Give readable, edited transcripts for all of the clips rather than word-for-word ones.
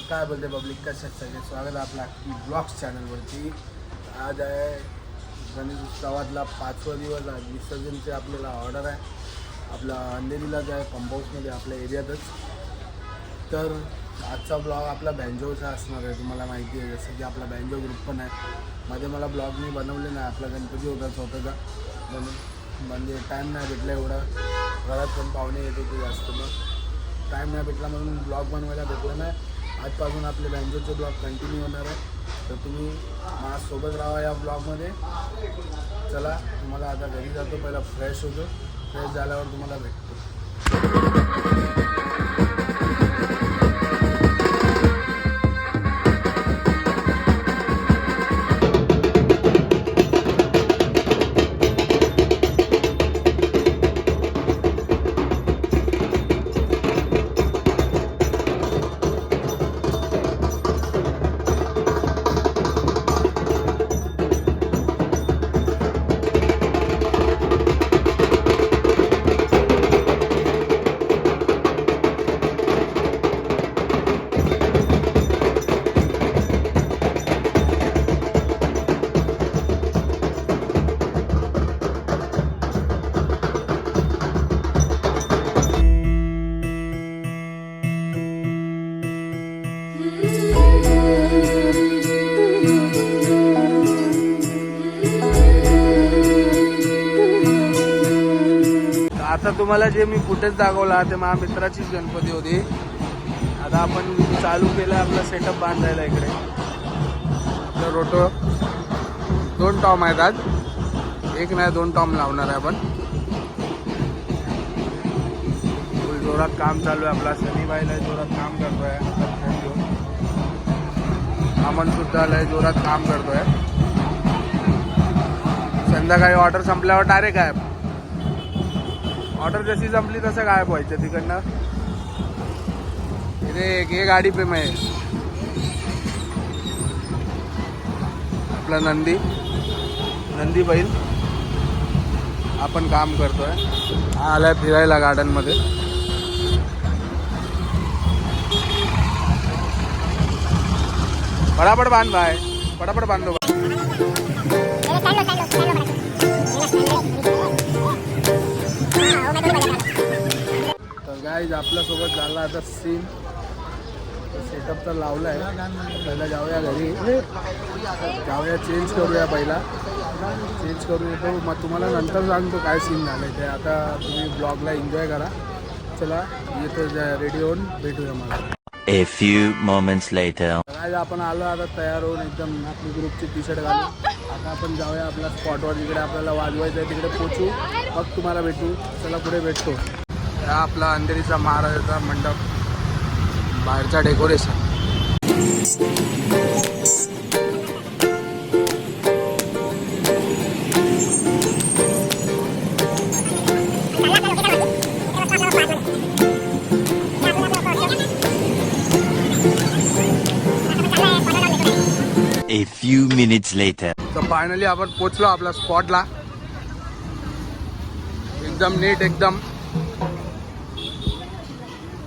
काय बोलते पब्लिक, कशात सगळे स्वागत आहे आपल्या ब्लॉग्स चॅनलवरती. आज आहे गणेश उत्सवातला 5वा दिवस. आज विसर्जनची आपल्याला ऑर्डर आहे आपल्या अंधेरीला जे आहे पंप हाऊसमध्ये आपल्या एरियातच. तर आजचा ब्लॉग आपला बँजोचा असणार आहे. तुम्हाला माहिती आहे जसं की आपला बँजो ग्रुप पण आहे. मध्ये मला ब्लॉग मी बनवले नाही, आपला गणपती होता स्वतःचा, म्हणून म्हणजे टाईम नाही भेटला एवढा. घरात पण पाहुणे येत होते जास्त, मग टाईम नाही भेटला म्हणून ब्लॉग बनवायला भेटला नाही. आजपासून आपले बँजोचे ब्लॉग कंटिन्यू होणार आहे, तर तुम्ही माझ्यासोबत राहा या ब्लॉगमध्ये. चला, तुम्हाला आता घरी जातो, पहिला फ्रेश होतो. फ्रेश झाल्यावर तुम्हाला भेटतो. आता तुम्हाला जे मी फुटेज दाखवला ते माझ्या मित्राचीच गणपती होती. आता आपण चालू केलं आपला सेटअप बांधायला. इकडे आपलं रोटो 2 टॉम आहेत. आज 1 नाही 2 टॉम लावणार आहे आपण. फुल जोरात काम चालू आहे. आपला सनीबाईला जोरात काम करतोय. अमन सुद्धा लय जोरात काम करतोय. संध्याकाळी ऑर्डर संपल्यावर डायरेक्ट गायब. ऑर्डर जशी संपली तसं गायब व्हायचं तिकडनं. इथे ये गाडी पे मैं आपला नंदी बैल आपण काम करतोय. हा आलाय फिरायला गार्डन मध्ये. फटाफट बांध भाई, फटाफट बांधो. तर गाईज आपल्यासोबत झाला आता सीन. सेटअप तर लावला आहे. पहिला जाऊया घरी, जाऊया चेंज करूया. पहिला चेंज करू येतो, मग तुम्हाला नंतर सांगतो काय सीन झालं ते. आता तुम्ही ब्लॉगला एन्जॉय करा. चला येतो, रेडी होऊन भेटूया मला. A few moments later. आज आपण आलो आता तयार होऊन, एकदम आपली ग्रुपची टी-शर्ट घालून. आता आपण जाऊया आपल्या स्पॉटवर, जिकडे आपल्याला वाजवायचं आहे तिकडे पोचू, मग तुम्हाला भेटू. चला पुढे भेटतो. हा आपला अंधेरीचा महाराजाचा मंडप, बाहेरचा decoration. A few minutes later. तर फायनली आपण पोचलो आपल्या स्पॉटला. एकदम नीट, एकदम.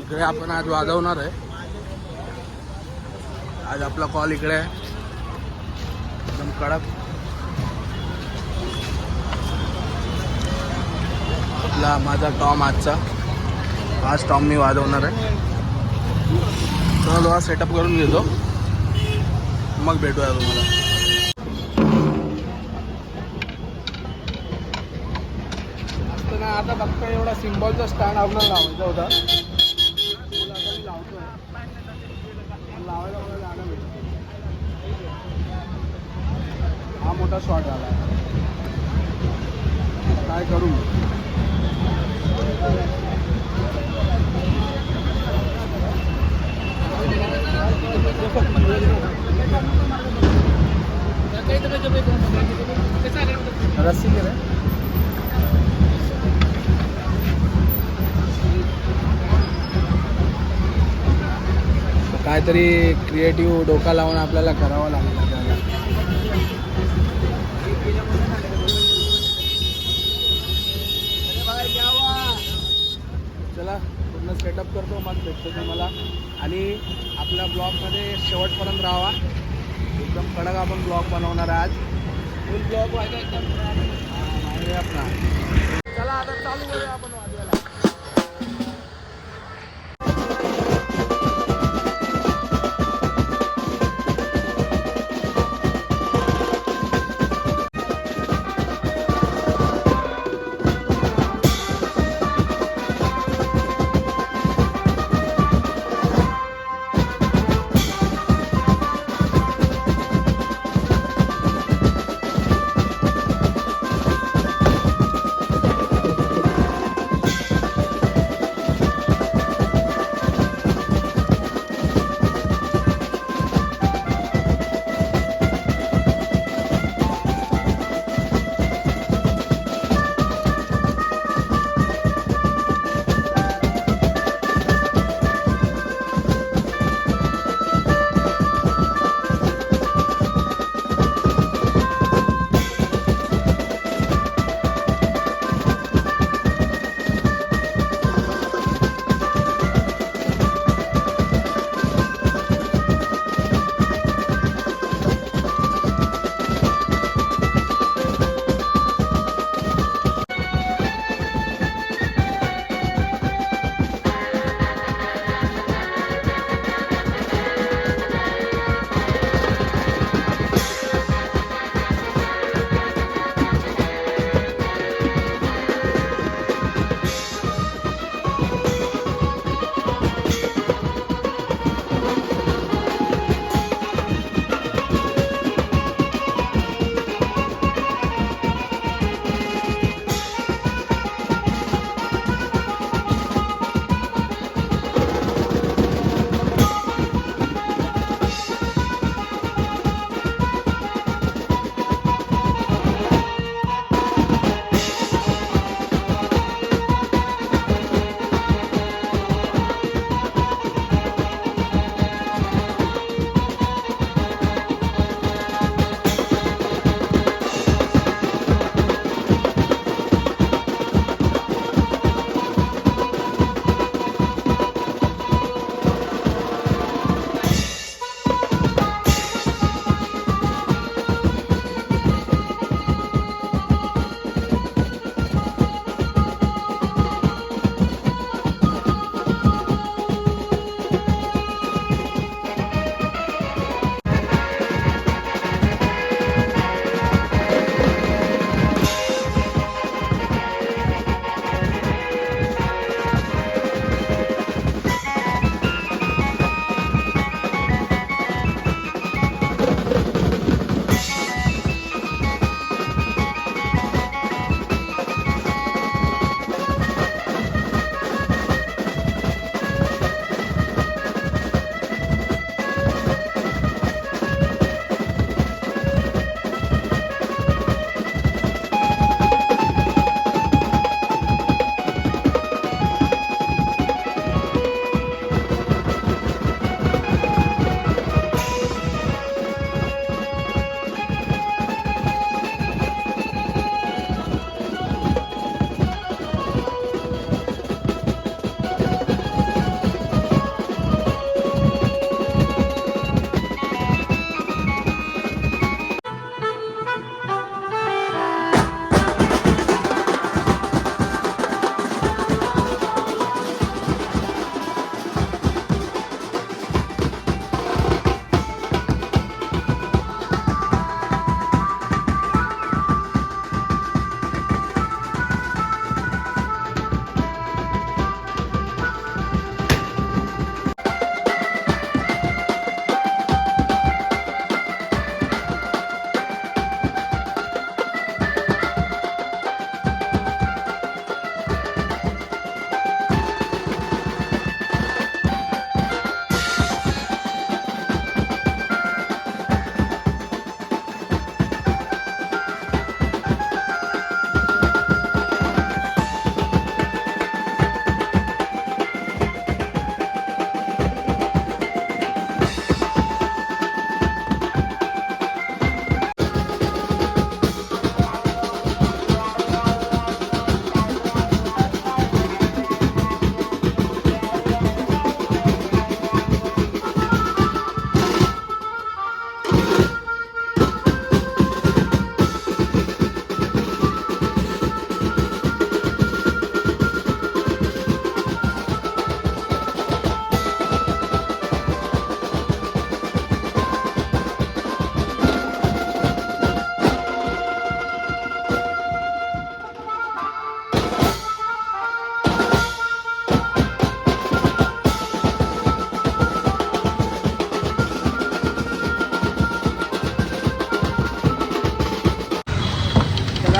इकडे आपण आज वाजवणार आहे. आज आपला कॉल इकडे आहे, एकदम कडक. आपला माझा टॉम आजचा, आज टॉम मी वाजवणार आहे. चला सेटअप करून घेतो, मग भेटूया तुम्हाला. ना आता फक्त एवढा सिम्बॉलचा स्टँड आपल्याला लावायचा होता. लावतोय, लावायला मला जागा भेटतो. हा मोठा शॉट झाला. काय करू, रस्सी गेले. काहीतरी क्रिएटिव्ह डोका लावून आपल्याला करावं लागेल. चला पूर्ण सेटअप करतो, मग भेटतो तुम्हाला. आणि आपल्या ब्लॉगमध्ये शेवटपर्यंत राहावा. एकदम कडक आपण ब्लॉग बनवणार आहे आज. फुल ब्लॉग आहे का एकदम माहिती आपला. चला आता चालू करूया आपण वाजवायला.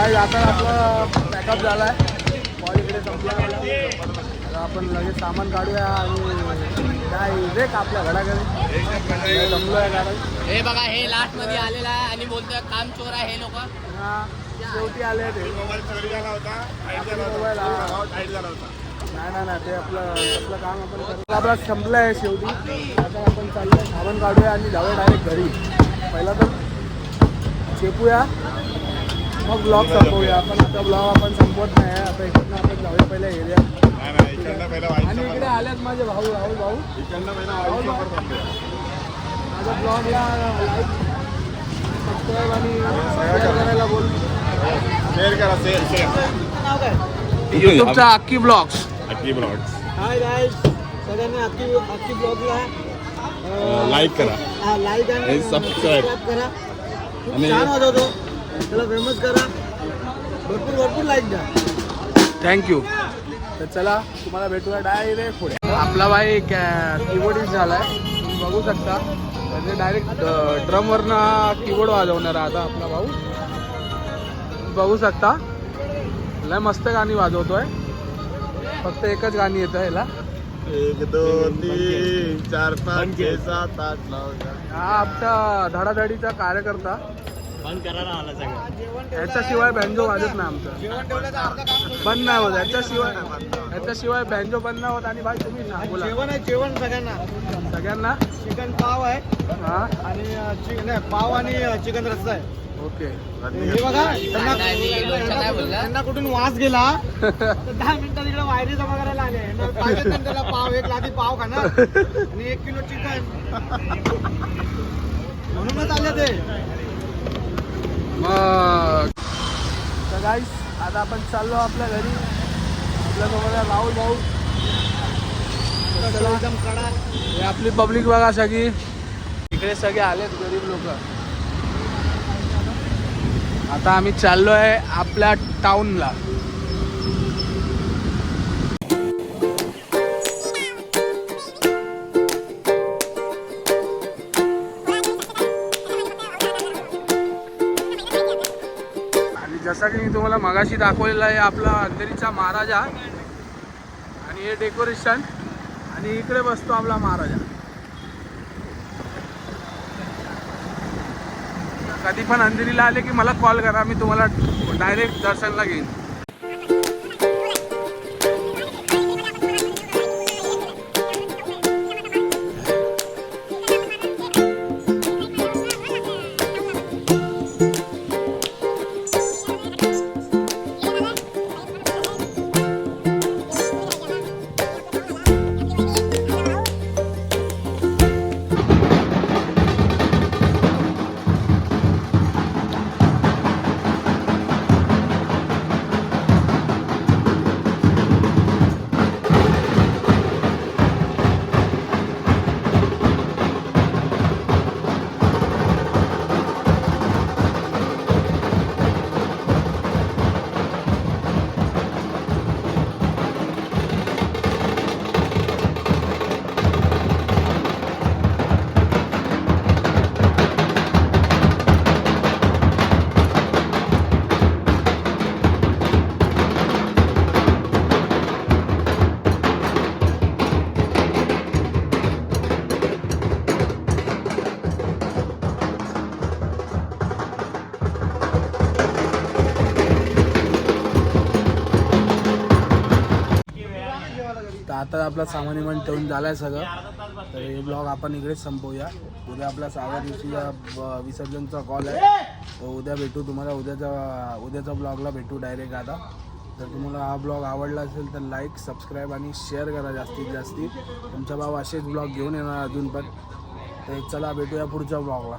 काय आता आपलं पॅकअप झाला आहे. कॉल इकडे संपला मला. आता आपण लगेच सामान काढूया आणि डायरेक्ट आपल्या घराकडे जमलो आहे. कारण हे बघा हे लास्ट मध्ये आलेला आहे आणि बोलतोय काम चोर आहे हे लोक. शेवटी आले ते मोबाईल नाही ते आपलं काम आपण करतो. आपला संपलं आहे शेवटी. आता आपण चाललो सामान काढूया आणि जाऊया डायरेक्ट घरी. पहिला तर चेपूया मग ब्लॉग संपवूया. आपण आता ब्लॉग आपण संपवत नाही. आता इकडनं आपण जाऊया पहिल्या एरियात. आणि इकडे आल्यात माझे भाऊ राहुल भाऊ. माझ्या ब्लॉगला लाईक सबस्क्राईब आणि शेअर करायला बोल. युट्यूबचा अक्की ब्लॉग्स. हाय गाईज, सगळ्यांनी अक्की ब्लॉगला लाईक करा, लाईक आणि सबस्क्राईब करा. खूप छान वाजवतो, त्याला फेमस करा. भरपूर लाईक द्या. थँक्यू. तर चला तुम्हाला भेटूया डायरेक्ट पुढे. आपला भाई कीबोर्डिस्ट झालाय, तुम्ही बघू शकता. म्हणजे डायरेक्ट ड्रमवरनं कीबोर्ड वाजवणार आता आपला भाऊ. बघू शकता लय मस्त गाणी वाजवतोय. फक्त एकच गाणी येतं ह्याला. 1 2 3 4 5 6 7 8 9 हा आमचा धडाधडीचा कार्यकर्ता. बंद करायला आला सगळं. याच्याशिवाय बँजो वाजत नाही आमचं. बंद नाही होत याच्याशिवाय बँजो बंद नाही होत. आणि भाई तुम्ही बोला. जेवण सगळ्यांना चिकन पाव आहे हा आणि पाव आणि चिकन रस्सा आहे. ओके. हे बघा काय बोलला? त्यांना कुठून वास गेला तर 10 मिनिटात इकडे वायरी जमा करायला आले. पाहिजे तर त्याला पाव, एक लादी पाव खाणार आणि 1 किलो चिकन, म्हणूनच आले ते. मग तर गाईस आता आपण चाललो आपल्या घरी. आपल्यासोबत आहे राहुल भाऊ. एकदम कडा. हे आपली पब्लिक बघा सगळी. इकडे सगळे आलेत गरीब लोक. आता आम्ही चाललो आहे आपल्या टाउनला. आणि जसं की मी तुम्हाला मगाशी दाखवलेलं आहे आपला अंधेरीचा महाराजा. आणि हे डेकोरेशन. आणि इकडे बसतो आपला महाराजा. कधी पण अंधेरीला आले की मला कॉल करा, मी तुम्हाला डायरेक्ट दर्शनला घेईन. तर आता आपला सामान इमान ठेवून झालं आहे सगळं. तर हे ब्लॉग आपण इकडेच संपवूया. उद्या आपला 6व्या दिवशीचा विसर्जनचा कॉल आहे. तर उद्या भेटू तुम्हाला. उद्याचा ब्लॉगला भेटू डायरेक्ट आता. जर तुम्हाला हा ब्लॉग आवडला असेल तर लाईक, सबस्क्राईब आणि शेअर करा जास्तीत जास्त. तुमचा भाऊ असेच ब्लॉग घेऊन येणार अजून पण. तर चला भेटूया पुढच्या ब्लॉगला.